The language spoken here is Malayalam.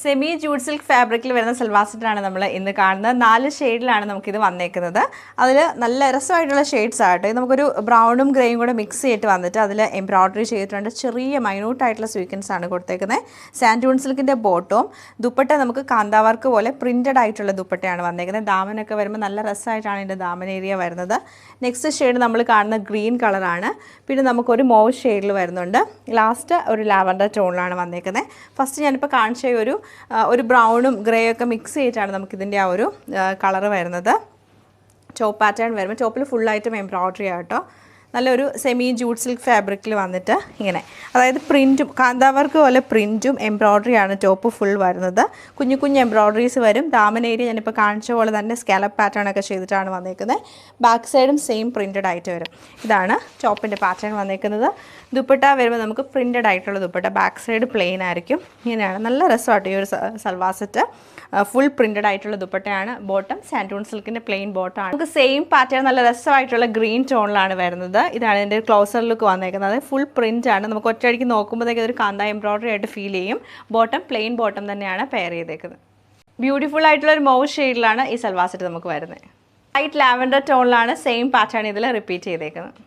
സെമി ജൂഡ് സിൽക്ക് ഫാബ്രിക്കിൽ വരുന്ന സൽവാർ സെറ്റാണ് നമ്മൾ ഇന്ന് കാണുന്നത്. 4 ഷെയ്ഡിലാണ് നമുക്കിത് വന്നേക്കുന്നത്. അതിൽ നല്ല രസമായിട്ടുള്ള ഷെയ്ഡ്സ് ആകട്ടെ. നമുക്കൊരു ബ്രൗണും ഗ്രേയും കൂടെ മിക്സ് ചെയ്തിട്ട് വന്നിട്ട് അതിൽ എംബ്രോയ്ഡറി ചെയ്തിട്ടുണ്ട്. ചെറിയ മൈന്യൂട്ടായിട്ടുള്ള സ്വീക്വൻസ് ആണ് കൊടുത്തേക്കുന്നത്. സാൻഡൂൺ സിൽക്കിൻ്റെ ബോട്ടവും ദുപ്പട്ട നമുക്ക് കാന്താ വർക്ക് പോലെ പ്രിൻറ്റഡ് ആയിട്ടുള്ള ദുപ്പട്ടയാണ് വന്നേക്കുന്നത്. ദാമനൊക്കെ വരുമ്പോൾ നല്ല രസമായിട്ടാണ് ഇതിൻ്റെ ദാമൻ ഏരിയ വരുന്നത്. നെക്സ്റ്റ് ഷെയ്ഡ് നമ്മൾ കാണുന്ന ഗ്രീൻ കളറാണ്. പിന്നെ നമുക്കൊരു മോവ് ഷെയ്ഡിൽ വരുന്നുണ്ട്. ലാസ്റ്റ് ഒരു ലാവൻഡർ ടോണിലാണ് വന്നേക്കുന്നത്. ഫസ്റ്റ് ഞാനിപ്പോൾ കാണിച്ച ഒരു ബ്രൗണും ഗ്രേ ഒക്കെ മിക്സ് ചെയ്തിട്ടാണ് നമുക്കിതിൻ്റെ ആ ഒരു കളറ് വരുന്നത്. ടോപ്പ് പാറ്റേൺ വരുമ്പോൾ ടോപ്പിൽ ഫുള്ളായിട്ടും എംബ്രോയ്ഡറി ആട്ടോ. നല്ലൊരു സെമി ജൂഡ് സിൽക്ക് ഫാബ്രിക്കിൽ വന്നിട്ട് ഇങ്ങനെ, അതായത് പ്രിൻറ്റും കാന്താ വർക്ക് പോലെ പ്രിൻറ്റും എംബ്രോയ്ഡറിയാണ് ടോപ്പ് ഫുൾ വരുന്നത്. കുഞ്ഞു കുഞ്ഞു എംബ്രോയ്ഡറീസ് വരും. ദാമൻ ഏരിയ ഞാനിപ്പോൾ കാണിച്ച പോലെ തന്നെ സ്കാലപ്പ് പാറ്റേൺ ഒക്കെ ചെയ്തിട്ടാണ് വന്നേക്കുന്നത്. ബാക്ക് സൈഡും സെയിം പ്രിൻറ്റഡ് ആയിട്ട് വരും. ഇതാണ് ടോപ്പിൻ്റെ പാറ്റേൺ വന്നേക്കുന്നത്. ദുപ്പട്ട വരുമ്പോൾ നമുക്ക് പ്രിൻറ്റഡ് ആയിട്ടുള്ള ദുപ്പട്ട, ബാക്ക് സൈഡ് പ്ലെയിൻ ആയിരിക്കും. ഇങ്ങനെയാണ്. നല്ല രസമായിട്ട് ഈ ഒരു സൽവാർ സെറ്റ്. ഫുൾ പ്രിൻറ്റഡ് ആയിട്ടുള്ള ദുപ്പട്ടയാണ്. ബോട്ടം സാൻഡൂൺ സിൽക്കിൻ്റെ പ്ലെയിൻ ബോട്ടമാണ്. നമുക്ക് സെയിം പാറ്റേൺ നല്ല രസമായിട്ടുള്ള ഗ്രീൻ ടോണിലാണ് വരുന്നത്. ഇതാണ് ഇതിൻ്റെ ക്ലോസർ ലുക്ക് വന്നേക്കുന്നത്. ഫുൾ പ്രിൻ്റ് ആണ്. നമുക്ക് ഒറ്റയടിക്ക് നോക്കുമ്പോഴത്തേക്ക് ഒരു കാന്ത എംബ്രോയ്ഡറി ആയിട്ട് ഫീൽ ചെയ്യും. ബോട്ടം പ്ലെയിൻ ബോട്ടം തന്നെയാണ് പെയർ ചെയ്തേക്കുന്നത്. ബ്യൂട്ടിഫുൾ ആയിട്ടുള്ള ഒരു മൗവ് ഷെയ്ഡിലാണ് ഈ സൽവാർ സെറ്റ് നമുക്ക് വരുന്നത്. ലൈറ്റ് ലാവൻഡർ ടോണിലാണ് സെയിം പാറ്റേൺ ഇതിൽ റിപ്പീറ്റ് ചെയ്തേക്കുന്നത്.